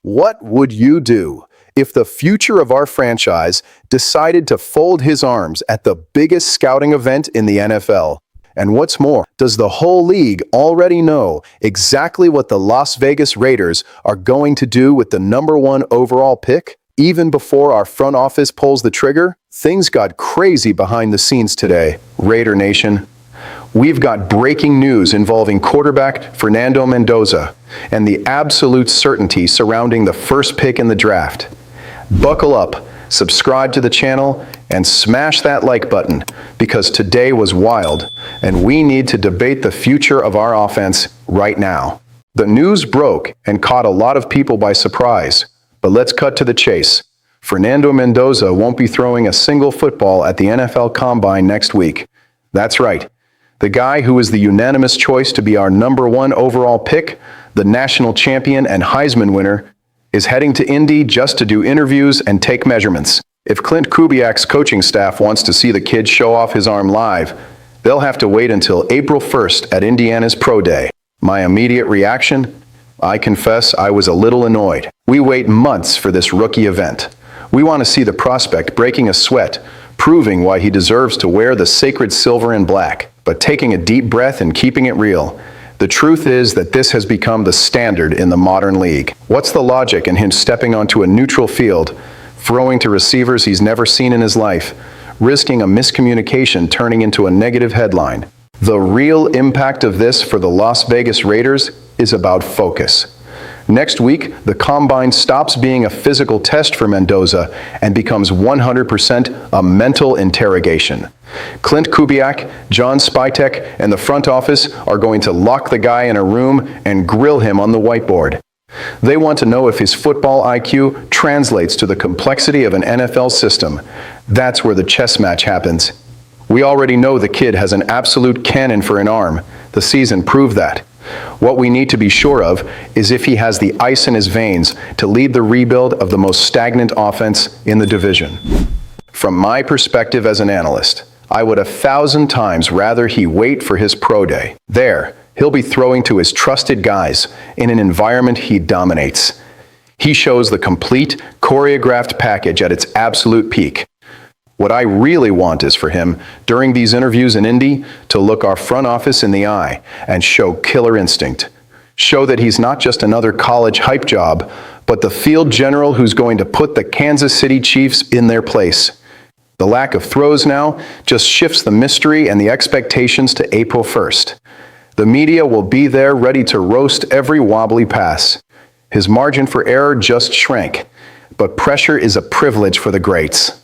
What would you do if the future of our franchise decided to fold his arms at the biggest scouting event in the NFL? And what's more, does the whole league already know exactly what the Las Vegas Raiders are going to do with the #1 overall pick? Even before our front office pulls the trigger, things got crazy behind the scenes today, Raider Nation. We've got breaking news involving quarterback Fernando Mendoza and the absolute certainty surrounding the first pick in the draft. Buckle up, subscribe to the channel, and smash that like button because today was wild and we need to debate the future of our offense right now. The news broke and caught a lot of people by surprise, but let's cut to the chase. Fernando Mendoza won't be throwing a single football at the NFL Combine next week. That's right. The guy who is the unanimous choice to be our #1 overall pick, the national champion and Heisman winner, is heading to Indy just to do interviews and take measurements. If Clint Kubiak's coaching staff wants to see the kid show off his arm live, they'll have to wait until April 1st at Indiana's Pro Day. My immediate reaction? I confess I was a little annoyed. We wait months for this rookie event. We want to see the prospect breaking a sweat, proving why he deserves to wear the sacred silver and black. But taking a deep breath and keeping it real, the truth is that this has become the standard in the modern league. What's the logic in him stepping onto a neutral field, throwing to receivers he's never seen in his life, risking a miscommunication turning into a negative headline? The real impact of this for the Las Vegas Raiders is about focus. Next week, the Combine stops being a physical test for Mendoza and becomes 100% a mental interrogation. Clint Kubiak, John Spytek, and the front office are going to lock the guy in a room and grill him on the whiteboard. They want to know if his football IQ translates to the complexity of an NFL system. That's where the chess match happens. We already know the kid has an absolute cannon for an arm. The season proved that. What we need to be sure of is if he has the ice in his veins to lead the rebuild of the most stagnant offense in the division. From my perspective as an analyst, I would 1,000 times rather he wait for his pro day. There, he'll be throwing to his trusted guys in an environment he dominates. He shows the complete, choreographed package at its absolute peak. What I really want is for him, during these interviews in Indy, to look our front office in the eye and show killer instinct. Show that he's not just another college hype job, but the field general who's going to put the Kansas City Chiefs in their place. The lack of throws now just shifts the mystery and the expectations to April 1st. The media will be there ready to roast every wobbly pass. His margin for error just shrank, but pressure is a privilege for the greats.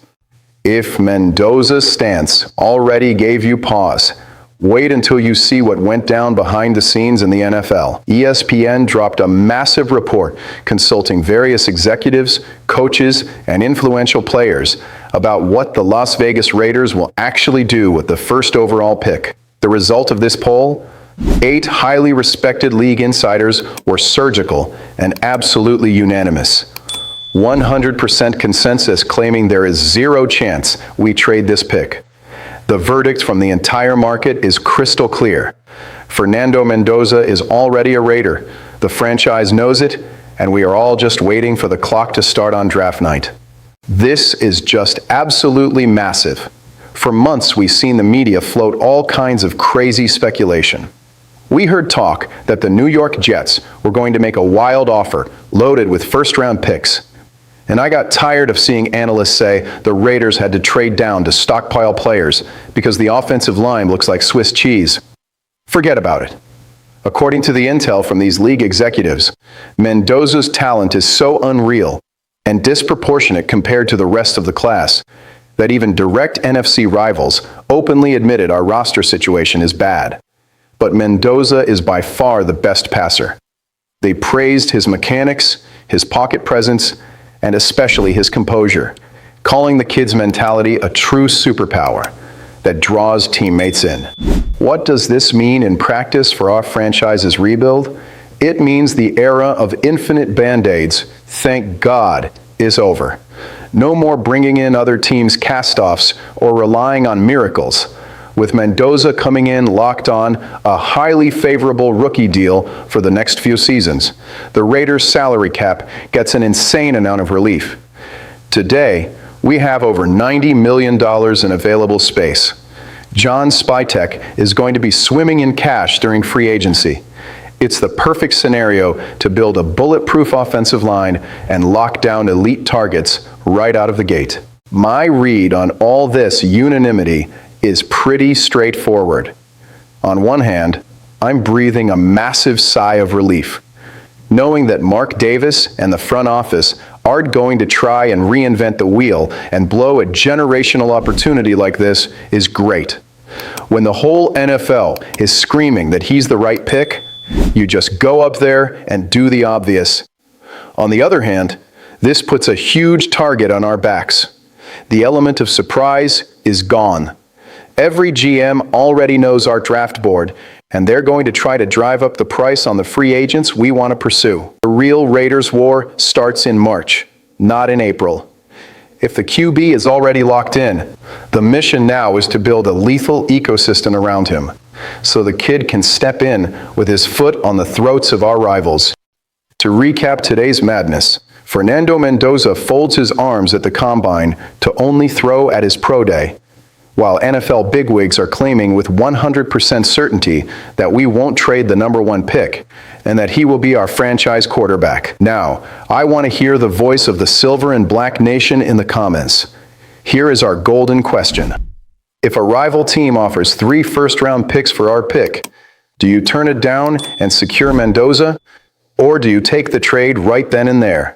If Mendoza's stance already gave you pause, wait until you see what went down behind the scenes in the NFL. ESPN dropped a massive report consulting various executives, coaches, and influential players about what the Las Vegas Raiders will actually do with the first overall pick. The result of this poll? 8 highly respected league insiders were surgical and absolutely unanimous. 100% consensus claiming there is 0 chance we trade this pick. The verdict from the entire market is crystal clear. Fernando Mendoza is already a Raider. The franchise knows it, and we are all just waiting for the clock to start on draft night. This is just absolutely massive. For months, we've seen the media float all kinds of crazy speculation. We heard talk that the New York Jets were going to make a wild offer loaded with first-round picks. And I got tired of seeing analysts say the Raiders had to trade down to stockpile players because the offensive line looks like Swiss cheese. Forget about it. According to the intel from these league executives, Mendoza's talent is so unreal and disproportionate compared to the rest of the class that even direct NFC rivals openly admitted our roster situation is bad. But Mendoza is by far the best passer. They praised his mechanics, his pocket presence, and especially his composure, calling the kid's mentality a true superpower that draws teammates in. What does this mean in practice for our franchise's rebuild? It means the era of infinite band-aids, thank God, is over. No more bringing in other teams' cast-offs or relying on miracles. with Mendoza coming in locked on a highly favorable rookie deal for the next few seasons. The Raiders' salary cap gets an insane amount of relief. Today, we have over $90 million in available space. John Spytek is going to be swimming in cash during free agency. It's the perfect scenario to build a bulletproof offensive line and lock down elite targets right out of the gate. My read on all this unanimity is pretty straightforward. On one hand, I'm breathing a massive sigh of relief, knowing that Mark Davis and the front office aren't going to try and reinvent the wheel and blow a generational opportunity like this is great. When the whole NFL is screaming that he's the right pick, you just go up there and do the obvious. On the other hand, this puts a huge target on our backs. The element of surprise is gone. Every GM already knows our draft board, and they're going to try to drive up the price on the free agents we want to pursue. The real Raiders war starts in March, not in April. If the QB is already locked in, the mission now is to build a lethal ecosystem around him, so the kid can step in with his foot on the throats of our rivals. To recap today's madness, Fernando Mendoza folds his arms at the combine to only throw at his pro day, while NFL bigwigs are claiming with 100% certainty that we won't trade the #1 pick and that he will be our franchise quarterback. Now, I want to hear the voice of the Silver and Black Nation in the comments. Here is our golden question. If a rival team offers 3 first-round picks for our pick, do you turn it down and secure Mendoza, or do you take the trade right then and there?